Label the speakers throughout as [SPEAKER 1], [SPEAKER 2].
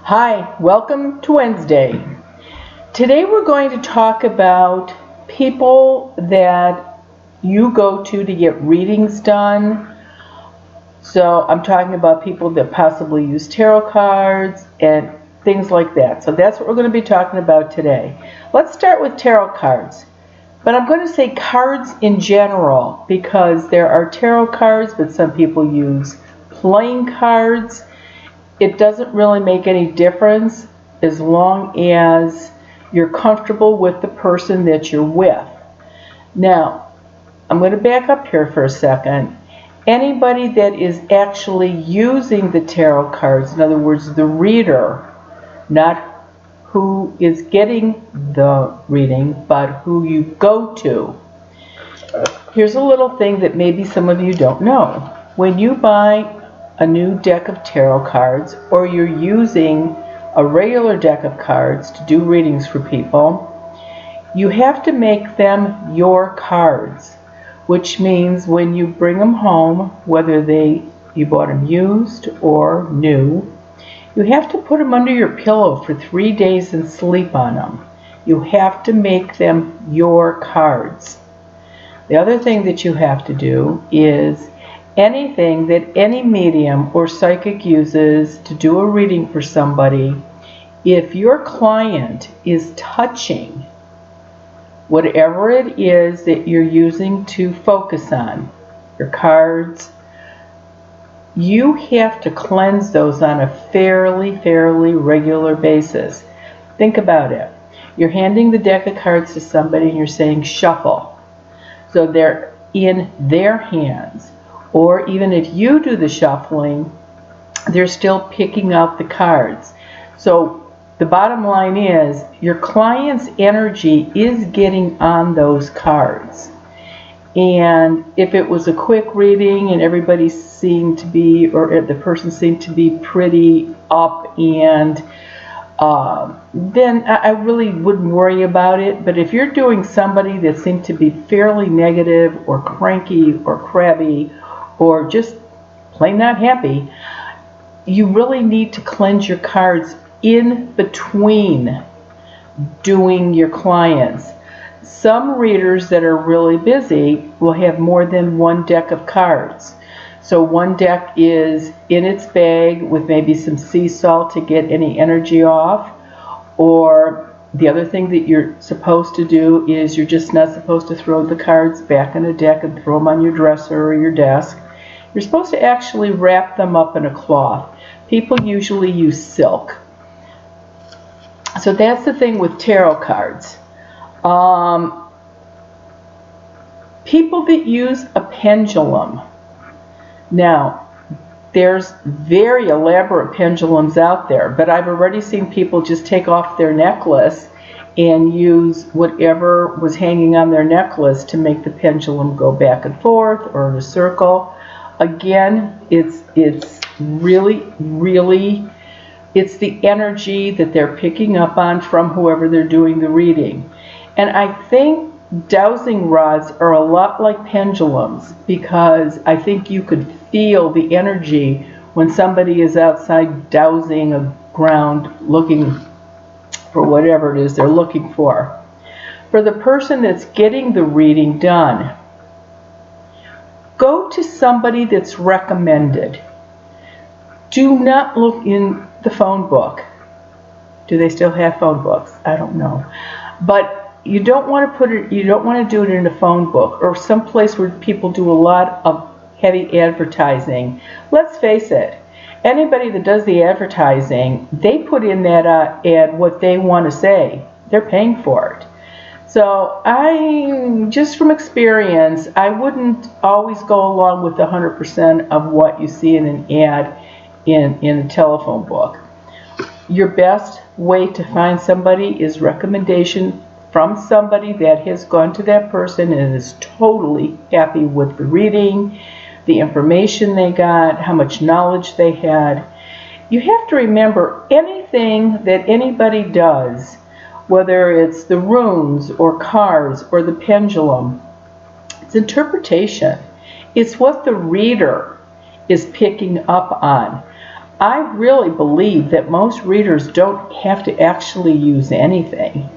[SPEAKER 1] Hi, welcome to Wednesday. Today we're going to talk about people that you go to get readings done. So I'm talking about people that possibly use tarot cards and things like that. So that's what we're going to be talking about today. Let's start with tarot cards. But I'm going to say cards in general because there are tarot cards, but some people use playing cards. It doesn't really make any difference as long as you're comfortable with the person that you're with. Now, I'm going to back up here for a second. Anybody that is actually using the tarot cards, in other words, the reader, not who is getting the reading, but who you go to. Here's a little thing that maybe some of you don't know. When you buy a new deck of tarot cards, or you're using a regular deck of cards to do readings for people, you have to make them your cards, which means when you bring them home, whether you bought them used or new, you have to put them under your pillow for 3 days and sleep on them. You have to make them your cards. The other thing that you have to do is anything that any medium or psychic uses to do a reading for somebody, if your client is touching whatever it is that you're using to focus on, your cards, you have to cleanse those on a fairly regular basis. Think about it. You're handing the deck of cards to somebody and you're saying shuffle. So they're in their hands. Or even if you do the shuffling, they're still picking out the cards. So the bottom line is your client's energy is getting on those cards. And if it was a quick reading and everybody seemed to be, or the person seemed to be pretty up, and then I really wouldn't worry about it. But if you're doing somebody that seemed to be fairly negative or cranky or crabby, or just plain not happy, you really need to cleanse your cards in between doing your clients. Some readers that are really busy will have more than one deck of cards. So one deck is in its bag with maybe some sea salt to get any energy off, or the other thing that you're supposed to do is you're just not supposed to throw the cards back in a deck and throw them on your dresser or your desk. You're supposed to actually wrap them up in a cloth. People usually use silk. So that's the thing with tarot cards. People that use a pendulum. Now, there's very elaborate pendulums out there, but I've already seen people just take off their necklace and use whatever was hanging on their necklace to make the pendulum go back and forth or in a circle. Again, it's really, it's the energy that they're picking up on from whoever they're doing the reading. And I think dowsing rods are a lot like pendulums, because I think you could feel the energy when somebody is outside dowsing a ground looking for whatever it is they're looking for. For the person that's getting the reading done, go to somebody that's recommended. Do not look in the phone book. Do they still have phone books? I don't know. But you don't want to do it in a phone book or someplace where people do a lot of heavy advertising. Let's face it, anybody that does the advertising, they put in that ad what they want to say. They're paying for it. So just from experience, I wouldn't always go along with 100% of what you see in an ad in a telephone book. Your best way to find somebody is recommendation from somebody that has gone to that person and is totally happy with the reading, the information they got, how much knowledge they had. You have to remember, anything that anybody does, whether it's the runes or cards or the pendulum, it's interpretation. It's what the reader is picking up on. I really believe that most readers don't have to actually use anything.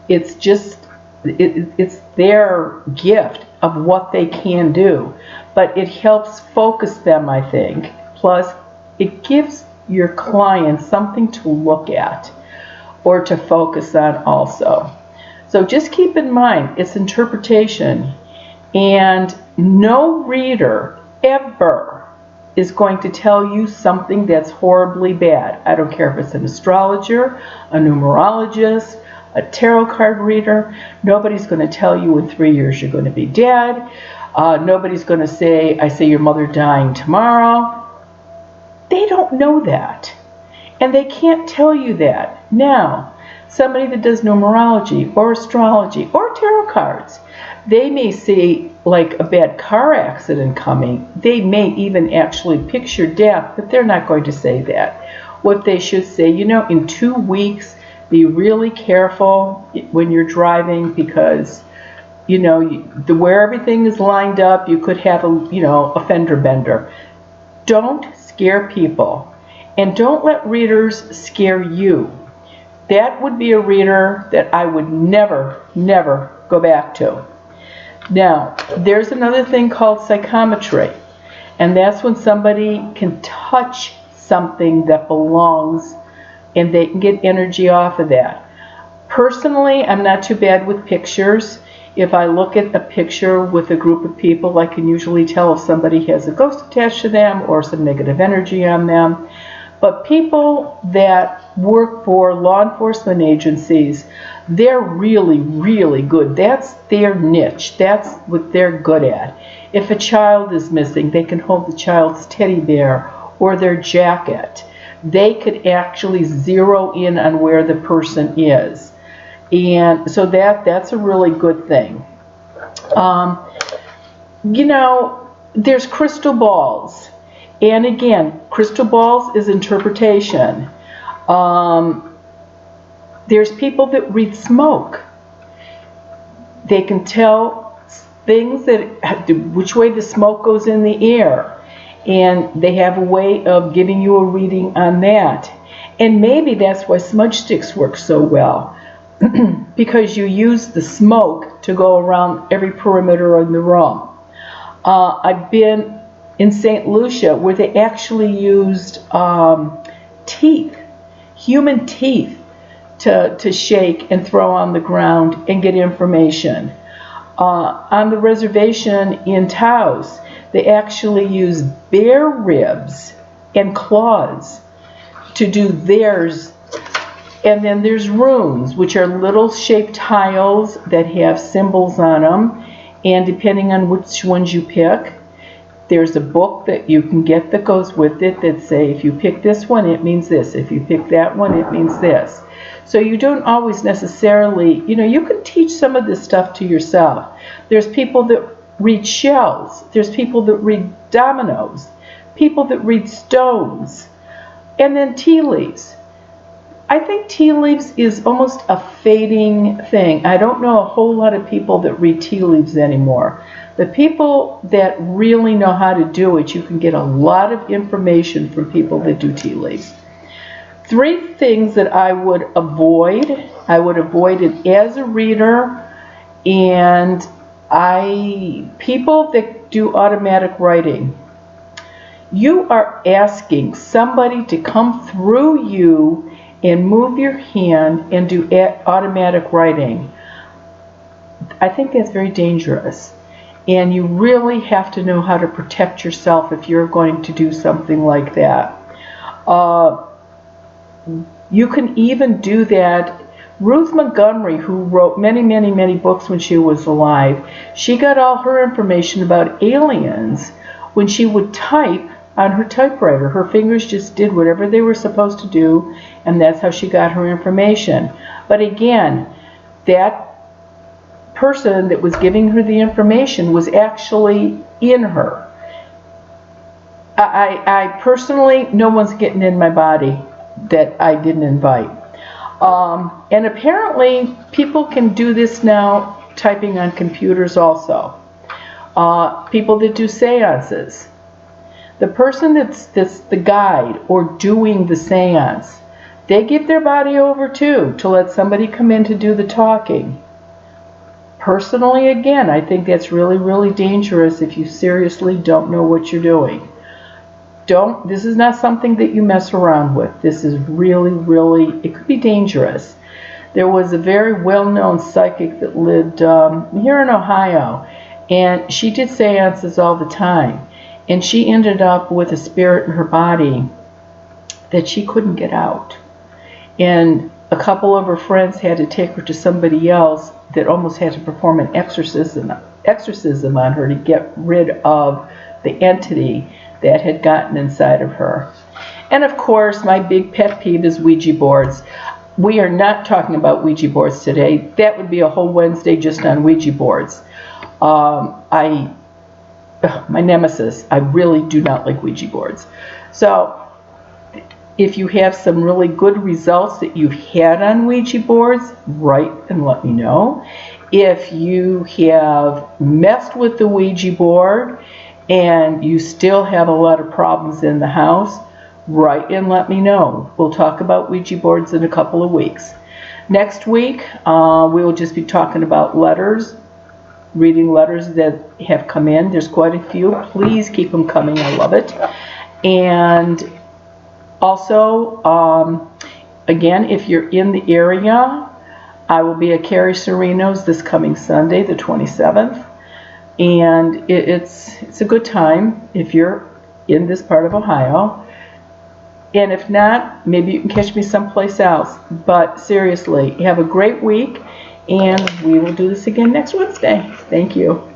[SPEAKER 1] It's just, it's their gift of what they can do. But it helps focus them, I think. Plus, it gives your client something to look at or to focus on also. So just keep in mind, it's interpretation. And no reader ever is going to tell you something that's horribly bad. I don't care if it's an astrologer, a numerologist, a tarot card reader. Nobody's going to tell you in 3 years you're going to be dead. Nobody's going to say, I see your mother dying tomorrow. They don't know that. And they can't tell you that. Now, somebody that does numerology or astrology or tarot cards, they may see like a bad car accident coming. They may even actually picture death, but they're not going to say that. What they should say, in 2 weeks, be really careful when you're driving because, where everything is lined up, you could have a fender bender. Don't scare people, and don't let readers scare you. That would be a reader that I would never, never go back to. Now, there's another thing called psychometry, and that's when somebody can touch something that belongs and they can get energy off of that. Personally, I'm not too bad with pictures. If I look at a picture with a group of people, I can usually tell if somebody has a ghost attached to them or some negative energy on them. But people that work for law enforcement agencies, they're really, really good. That's their niche. That's what they're good at. If a child is missing, they can hold the child's teddy bear or their jacket. They could actually zero in on where the person is. And so that's a really good thing. There's crystal balls. And again, crystal balls is interpretation. There's people that read smoke. They can tell things which way the smoke goes in the air. And they have a way of giving you a reading on that. And maybe that's why smudge sticks work so well. Because you use the smoke to go around every perimeter in the room. I've been in St. Lucia where they actually used teeth, human teeth, to shake and throw on the ground and get information. On the reservation in Taos, they actually use bear ribs and claws to do theirs. And then there's runes, which are little shaped tiles that have symbols on them. And depending on which ones you pick, there's a book that you can get that goes with it that say, if you pick this one, it means this. If you pick that one, it means this. So you don't always necessarily, you can teach some of this stuff to yourself. There's people that read shells. There's people that read dominoes. People that read stones. And then tea leaves. I think tea leaves is almost a fading thing. I don't know a whole lot of people that read tea leaves anymore. The people that really know how to do it, you can get a lot of information from people that do tea leaves. 3 things that I would avoid. I would avoid it as a reader, and people that do automatic writing. You are asking somebody to come through you and move your hand and do automatic writing. I think that's very dangerous. And you really have to know how to protect yourself if you're going to do something like that. You can even do that. Ruth Montgomery, who wrote many, many, many books when she was alive, she got all her information about aliens when she would type on her typewriter. Her fingers just did whatever they were supposed to do, and that's how she got her information. But again, that person that was giving her the information was actually in her. I personally, no one's getting in my body that I didn't invite. And apparently, people can do this now, typing on computers also. People that do seances. The person that's the guide or doing the seance, they give their body over too to let somebody come in to do the talking. Personally, again, I think that's really, really dangerous if you seriously don't know what you're doing. This is not something that you mess around with. This is really, really, it could be dangerous. There was a very well-known psychic that lived here in Ohio, and she did seances all the time. And she ended up with a spirit in her body that she couldn't get out. And a couple of her friends had to take her to somebody else that almost had to perform an exorcism on her to get rid of the entity that had gotten inside of her. And of course, my big pet peeve is Ouija boards. We are not talking about Ouija boards today. That would be a whole Wednesday just on Ouija boards. My nemesis. I really do not like Ouija boards. So if you have some really good results that you've had on Ouija boards, write and let me know. If you have messed with the Ouija board and you still have a lot of problems in the house, write and let me know. We'll talk about Ouija boards in a couple of weeks. Next week, we will just be talking about letters, reading letters that have come in. There's quite a few. Please keep them coming. I love it. And also, again, if you're in the area, I will be at Carrie Sereno's this coming Sunday, the 27th. And it's a good time if you're in this part of Ohio. And if not, maybe you can catch me someplace else. But seriously, have a great week, and we will do this again next Wednesday. Thank you.